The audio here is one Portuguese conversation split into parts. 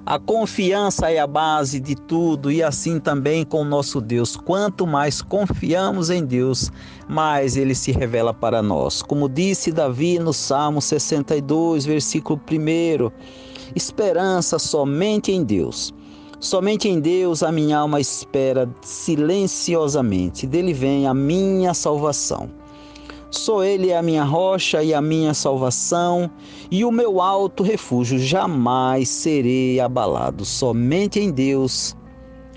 A confiança é a base de tudo e assim também com o nosso Deus. Quanto mais confiamos em Deus, mais Ele se revela para nós. Como disse Davi no Salmo 62, versículo 1, esperança somente em Deus. Somente em Deus a minha alma espera silenciosamente, dele vem a minha salvação. Só Ele é a minha rocha e a minha salvação, e o meu alto refúgio, jamais serei abalado. Somente em Deus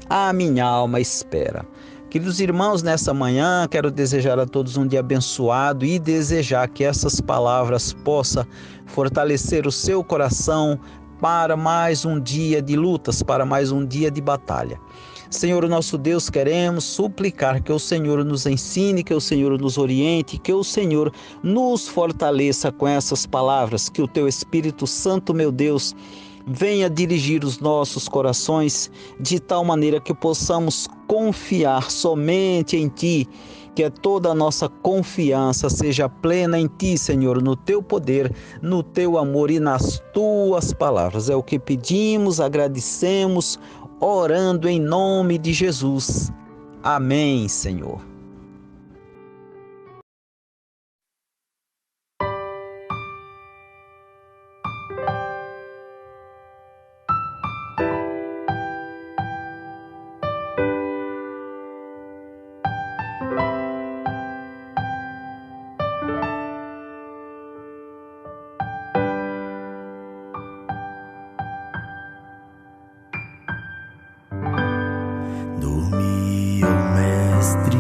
a minha alma espera. Queridos irmãos, nessa manhã quero desejar a todos um dia abençoado e desejar que essas palavras possam fortalecer o seu coração para mais um dia de lutas, para mais um dia de batalha. Senhor, nosso Deus, queremos suplicar que o Senhor nos ensine, que o Senhor nos oriente, que o Senhor nos fortaleça com essas palavras, que o Teu Espírito Santo, meu Deus, venha dirigir os nossos corações de tal maneira que possamos confiar somente em Ti, que toda a nossa confiança seja plena em Ti, Senhor, no Teu poder, no Teu amor e nas Tuas palavras. É o que pedimos, agradecemos, orando em nome de Jesus. Amém, Senhor. Dormi, ó Mestre,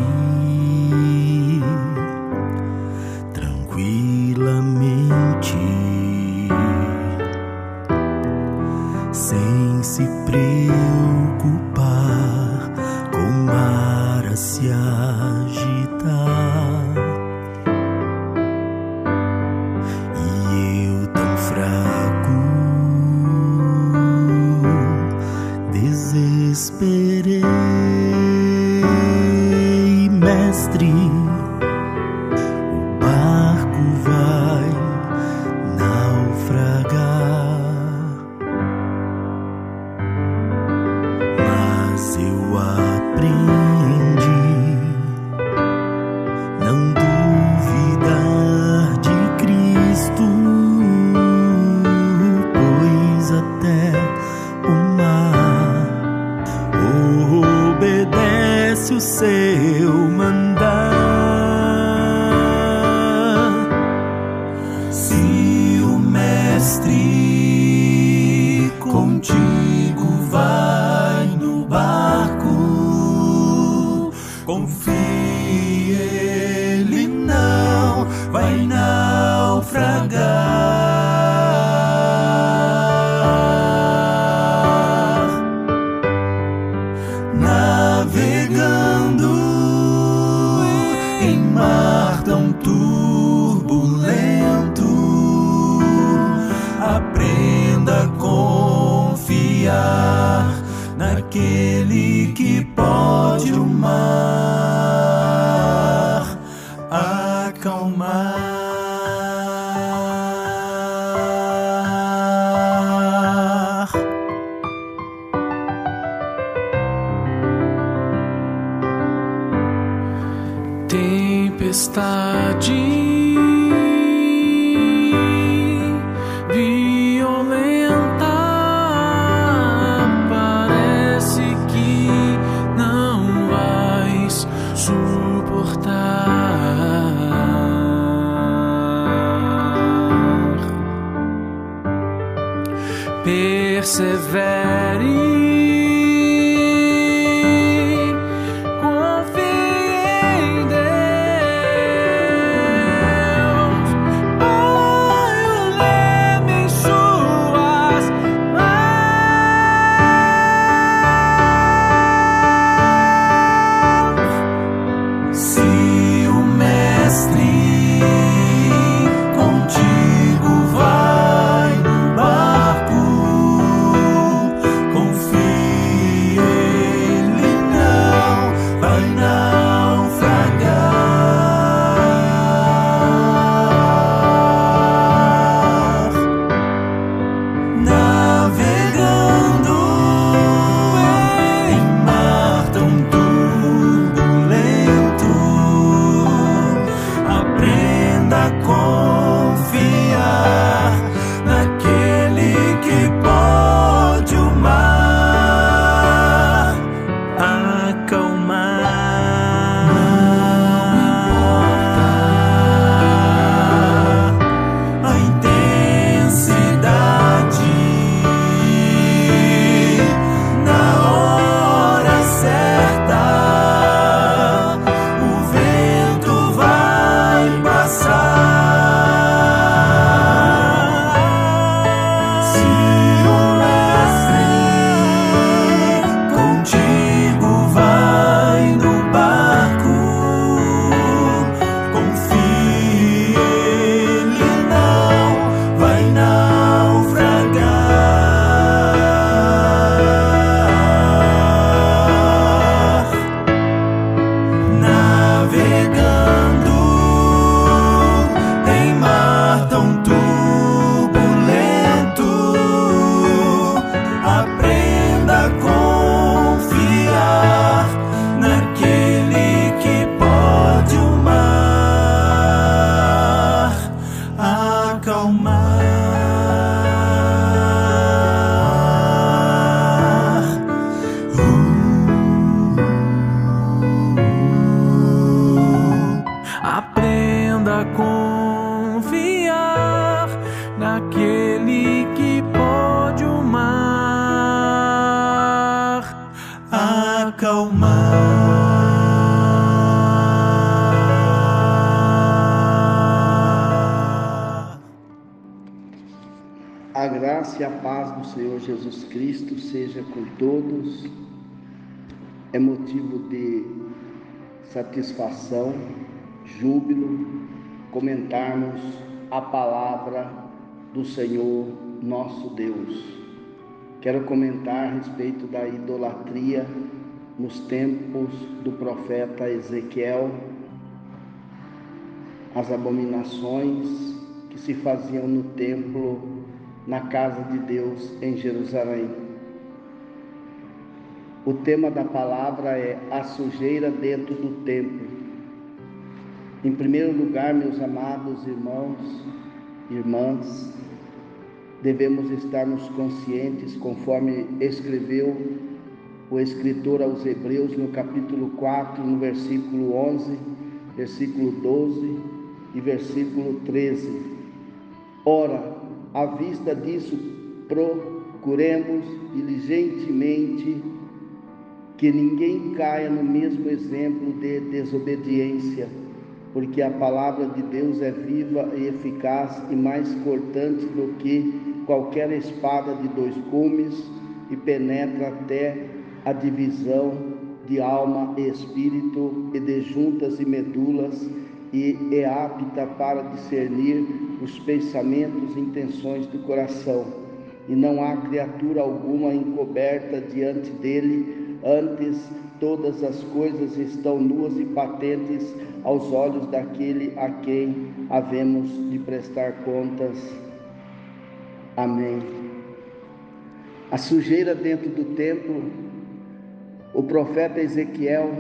tranquilamente, sem se preocupar com o mar a se agitar. E eu tão fraco, desesperei, Mestre, o barco vai naufragar, mas eu aprendi não duvidar de Cristo, pois até o mar obedece o seu mandar. Se o Mestre contigo vai no barco, confie, ele não vai naufragar. Navegando em mar tão turbulento, aprenda a confiar naquele que pode o mar acalmar. Tempestade violenta, parece que não vais suportar. Persevere, contigo Aprenda a confiar naquele que pode o mar acalmar. A graça e a paz do Senhor Jesus Cristo seja com todos. É motivo de satisfação, júbilo, comentarmos a palavra do Senhor nosso Deus. Quero comentar a respeito da idolatria nos tempos do profeta Ezequiel, as abominações que se faziam no templo, na casa de Deus em Jerusalém. O tema da palavra é a sujeira dentro do templo. Em primeiro lugar, meus amados irmãos e irmãs, devemos estarmos conscientes, conforme escreveu o escritor aos Hebreus no capítulo 4, no versículo 11, versículo 12 e versículo 13. Ora, à vista disso, procuremos diligentemente que ninguém caia no mesmo exemplo de desobediência, porque a palavra de Deus é viva e eficaz e mais cortante do que qualquer espada de dois gumes e penetra até a divisão de alma e espírito e de juntas e medulas e é apta para discernir os pensamentos e intenções do coração. E não há criatura alguma encoberta diante dele, antes todas as coisas estão nuas e patentes aos olhos daquele a quem havemos de prestar contas. Amém. A sujeira dentro do templo. O profeta Ezequiel,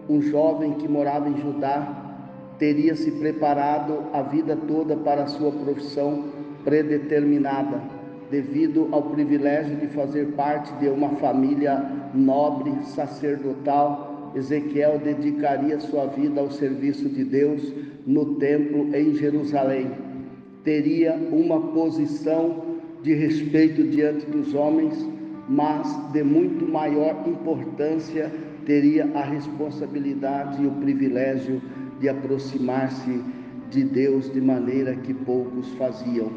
um jovem que morava em Judá, teria se preparado a vida toda para a sua profissão predeterminada, devido ao privilégio de fazer parte de uma família nobre, sacerdotal. Ezequiel dedicaria sua vida ao serviço de Deus no templo em Jerusalém. Teria uma posição de respeito diante dos homens, mas de muito maior importância teria a responsabilidade e o privilégio de aproximar-se de Deus de maneira que poucos faziam.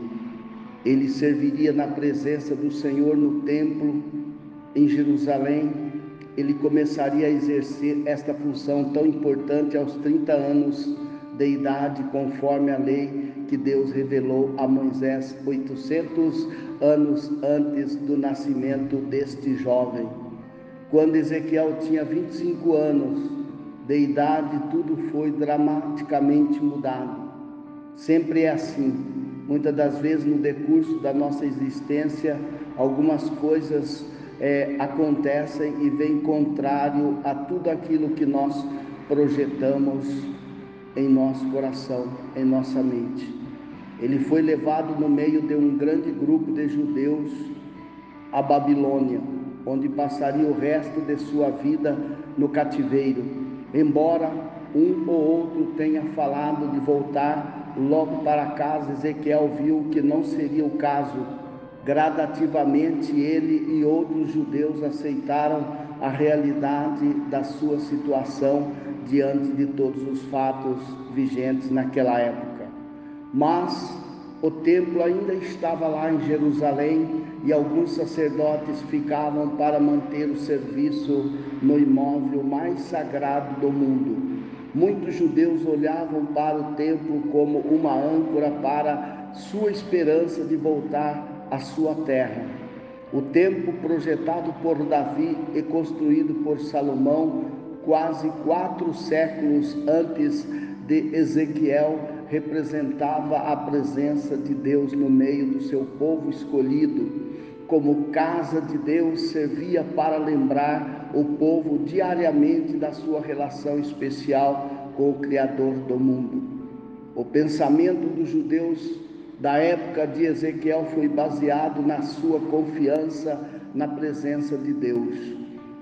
Ele serviria na presença do Senhor no templo em Jerusalém. Ele começaria a exercer esta função tão importante aos 30 anos de idade, conforme a lei que Deus revelou a Moisés 800 anos antes do nascimento deste jovem. Quando Ezequiel tinha 25 anos de idade, tudo foi dramaticamente mudado. Sempre é assim. Muitas das vezes no decurso da nossa existência, algumas coisas acontecem e vêm contrário a tudo aquilo que nós projetamos em nosso coração, em nossa mente. Ele foi levado no meio de um grande grupo de judeus à Babilônia, onde passaria o resto de sua vida no cativeiro. Embora um ou outro tenha falado de voltar logo para casa, Ezequiel viu que não seria o caso. Gradativamente ele e outros judeus aceitaram a realidade da sua situação diante de todos os fatos vigentes naquela época. Mas o templo ainda estava lá em Jerusalém e alguns sacerdotes ficavam para manter o serviço no imóvel mais sagrado do mundo. Muitos judeus olhavam para o templo como uma âncora para sua esperança de voltar à sua terra. O templo, projetado por Davi e construído por Salomão quase 4 séculos antes de Ezequiel, representava a presença de Deus no meio do seu povo escolhido. Como casa de Deus, servia para lembrar o povo diariamente da sua relação especial com o Criador do mundo. O pensamento dos judeus da época de Ezequiel foi baseado na sua confiança na presença de Deus.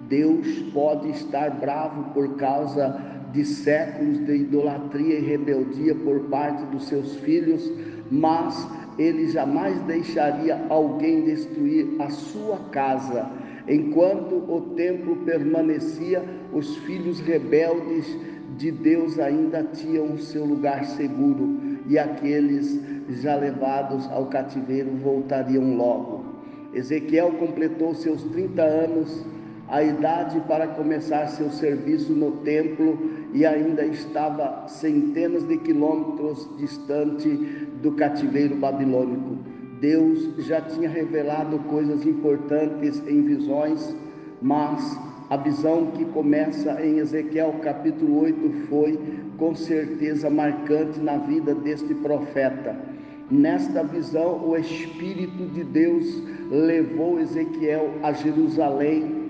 Deus pode estar bravo por causa de séculos de idolatria e rebeldia por parte dos seus filhos, mas Ele jamais deixaria alguém destruir a sua casa. Enquanto o templo permanecia, os filhos rebeldes de Deus ainda tinham o seu lugar seguro, e aqueles já levados ao cativeiro voltariam logo. Ezequiel completou seus 30 anos, a idade para começar seu serviço no templo, e ainda estava centenas de quilômetros distante do cativeiro babilônico. Deus já tinha revelado coisas importantes em visões, mas a visão que começa em Ezequiel capítulo 8 foi com certeza marcante na vida deste profeta. Nesta visão, o Espírito de Deus levou Ezequiel a Jerusalém.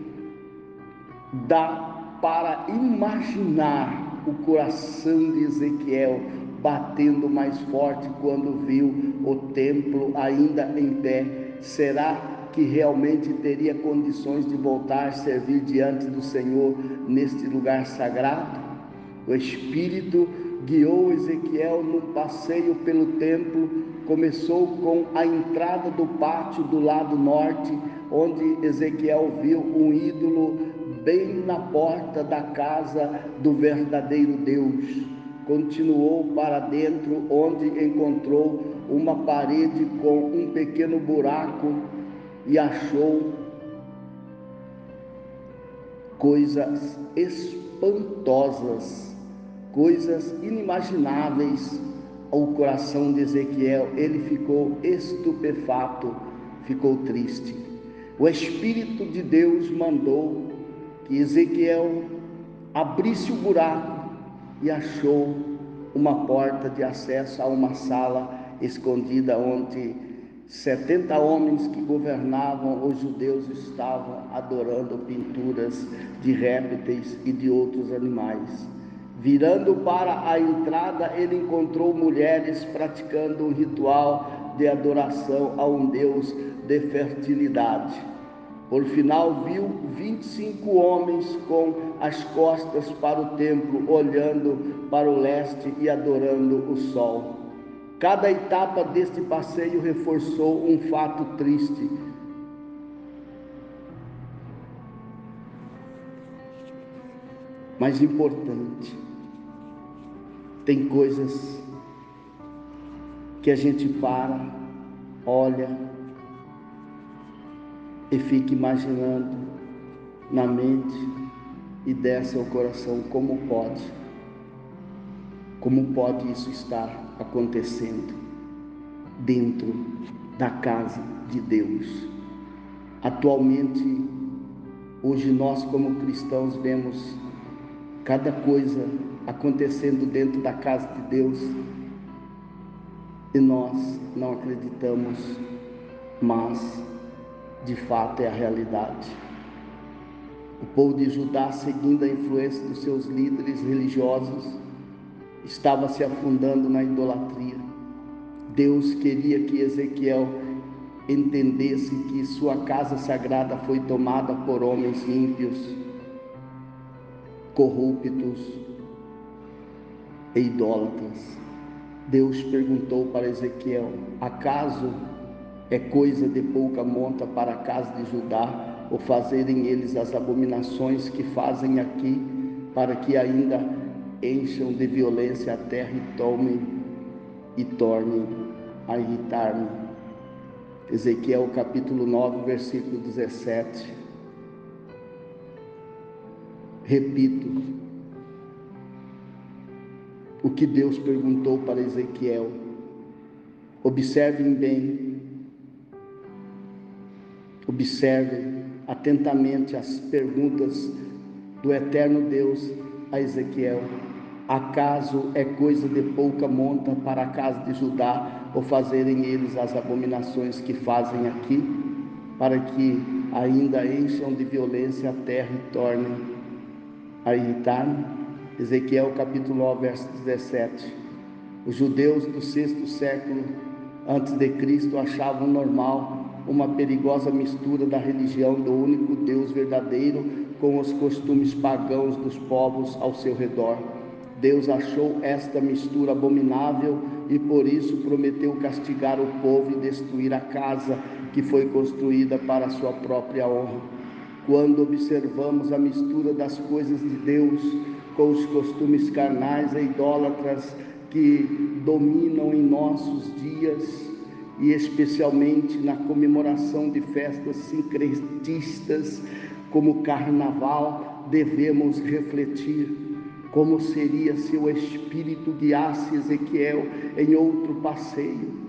Dá para imaginar o coração de Ezequiel batendo mais forte quando viu o templo ainda em pé. Será que realmente teria condições de voltar a servir diante do Senhor neste lugar sagrado? O Espírito guiou Ezequiel no passeio pelo templo. Começou com a entrada do pátio do lado norte, onde Ezequiel viu um ídolo bem na porta da casa do verdadeiro Deus. Continuou para dentro, onde encontrou uma parede com um pequeno buraco e achou coisas espantosas, coisas inimagináveis ao coração de Ezequiel. Ele ficou estupefato, ficou triste. O Espírito de Deus mandou que Ezequiel abrisse o buraco e achou uma porta de acesso a uma sala escondida, onde 70 homens que governavam os judeus estavam adorando pinturas de répteis e de outros animais. Virando para a entrada, ele encontrou mulheres praticando um ritual de adoração a um deus de fertilidade. Por final, viu 25 homens com as costas para o templo, olhando para o leste e adorando o sol. Cada etapa deste passeio reforçou um fato triste. Mas importante. Tem coisas que a gente para, olha e fica imaginando na mente e desce ao coração. Como pode isso estar acontecendo dentro da casa de Deus? Atualmente, hoje nós como cristãos vemos cada coisa acontecendo dentro da casa de Deus e nós não acreditamos, mas de fato é a realidade. O povo de Judá, seguindo a influência dos seus líderes religiosos, estava se afundando na idolatria. Deus queria que Ezequiel entendesse que sua casa sagrada foi tomada por homens ímpios, corruptos e idólatras. Deus perguntou para Ezequiel: acaso é coisa de pouca monta para a casa de Judá ou fazerem eles as abominações que fazem aqui, para que ainda encham de violência a terra e tornem a irritar-me? Ezequiel capítulo 9, versículo 17. Repito o que Deus perguntou para Ezequiel. Observem bem, observem atentamente as perguntas do eterno Deus a Ezequiel. Acaso é coisa de pouca monta para a casa de Judá ou fazerem eles as abominações que fazem aqui, para que ainda encham de violência a terra e tornem a irritar-me? Ezequiel capítulo 9, verso 17. Os judeus do 6º século antes de Cristo achavam normal uma perigosa mistura da religião do único Deus verdadeiro com os costumes pagãos dos povos ao seu redor. Deus achou esta mistura abominável e por isso prometeu castigar o povo e destruir a casa que foi construída para a sua própria honra. Quando observamos a mistura das coisas de Deus com os costumes carnais e idólatras que dominam em nossos dias, e especialmente na comemoração de festas sincretistas como carnaval, devemos refletir como seria se o Espírito guiasse Ezequiel em outro passeio.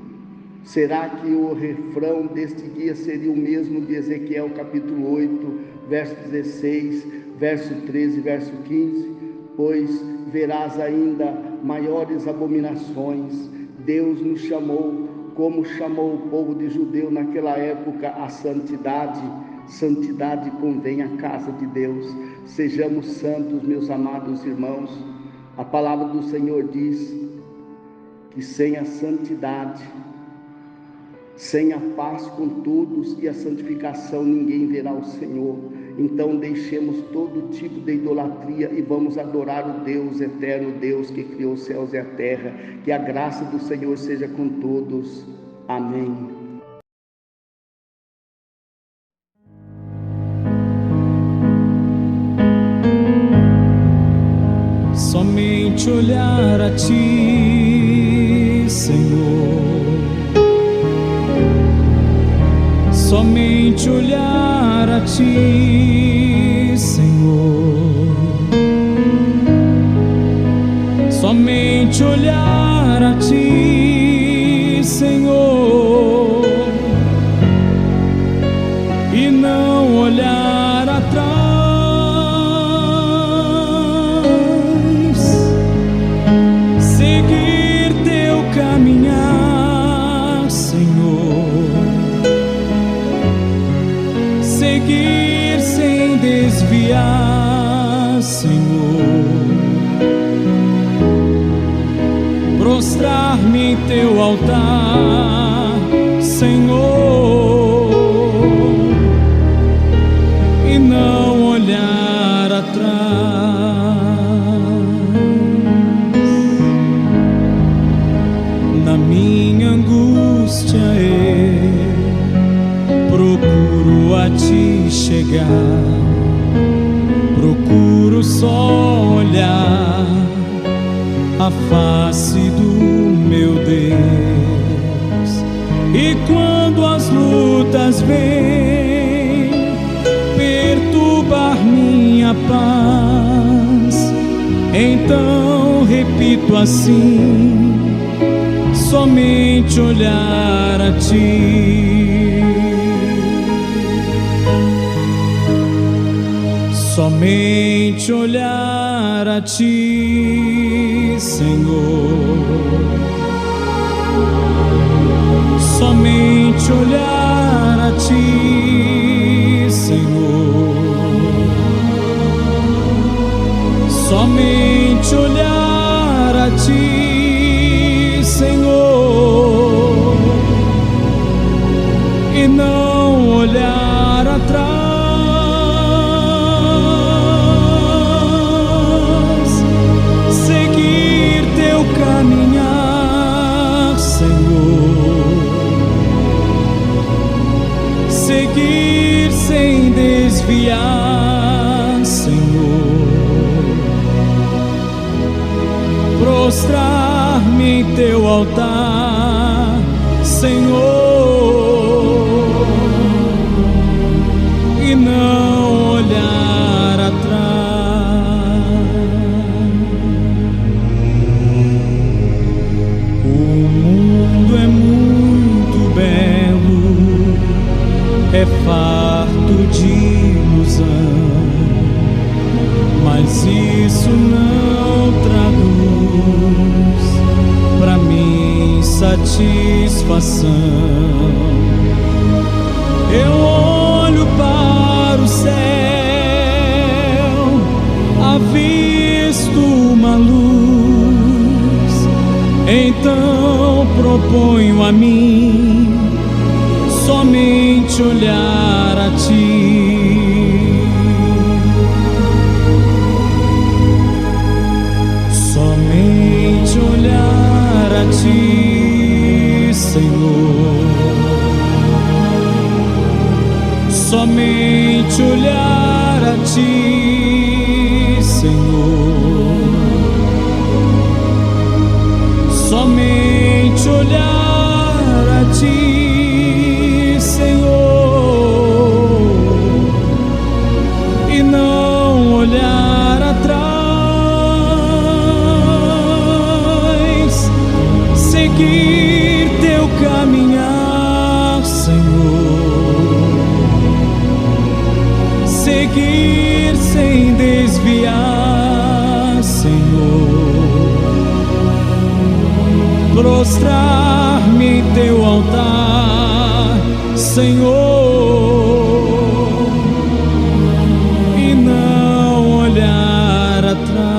Será que o refrão deste guia seria o mesmo de Ezequiel capítulo 8, verso 16, verso 13, verso 15? Pois verás ainda maiores abominações. Deus nos chamou, como chamou o povo de Judeu naquela época, a santidade. Santidade convém à casa de Deus. Sejamos santos, meus amados irmãos. A palavra do Senhor diz que sem a santidade, sem a paz com todos e a santificação, ninguém verá o Senhor. Então deixemos todo tipo de idolatria e vamos adorar o Deus eterno, Deus que criou os céus e a terra. Que a graça do Senhor seja com todos. Amém. Somente olhar a Ti, Senhor. Somente olhar a Ti, Senhor. Somente olhar a Ti, Senhor, e não olhar atrás. Seguir Teu caminhar, Senhor. Seguir sem desviar, Senhor. Prostrar-me em Teu altar, Senhor, e não olhar atrás. Na minha angústia eu procuro a Ti chegar, procuro só olhar a face do meu Deus. E quando as lutas vêm perturbar minha paz, então repito assim: somente olhar a Ti. Somente olhar a Ti, Senhor. Somente olhar a Ti, Senhor. Somente olhar a Ti, Senhor, e não olhar atrás. Seguir Teu caminhar, Senhor. Seguir sem desviar, Senhor. Prostrar-me em Teu altar, Senhor, e não olhar atrás. O mundo é muito belo, é farto de ilusão, mas isso não traduz pra mim satisfação. Eu olho para o céu, avisto uma luz, então proponho a mim somente olhar a Ti, somente olhar a Ti, Senhor, somente olhar a Ti, Senhor, somente olhar a Ti, Senhor, e não olhar atrás, seguir Teu caminhar, Senhor, seguir sem desviar, Senhor, prostrar-me em Teu altar, Senhor, e não olhar atrás.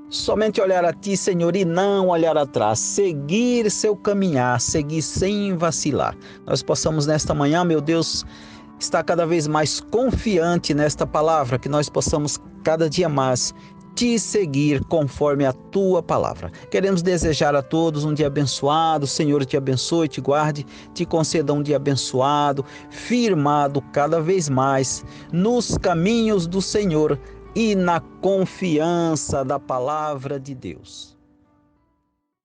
Somente olhar a Ti, Senhor, e não olhar atrás. Seguir Seu caminhar, seguir sem vacilar. Nós possamos nesta manhã, meu Deus, estar cada vez mais confiante nesta palavra, que nós possamos cada dia mais Te seguir conforme a Tua palavra. Queremos desejar a todos um dia abençoado. O Senhor te abençoe, te guarde, te conceda um dia abençoado, firmado cada vez mais nos caminhos do Senhor e na confiança da palavra de Deus.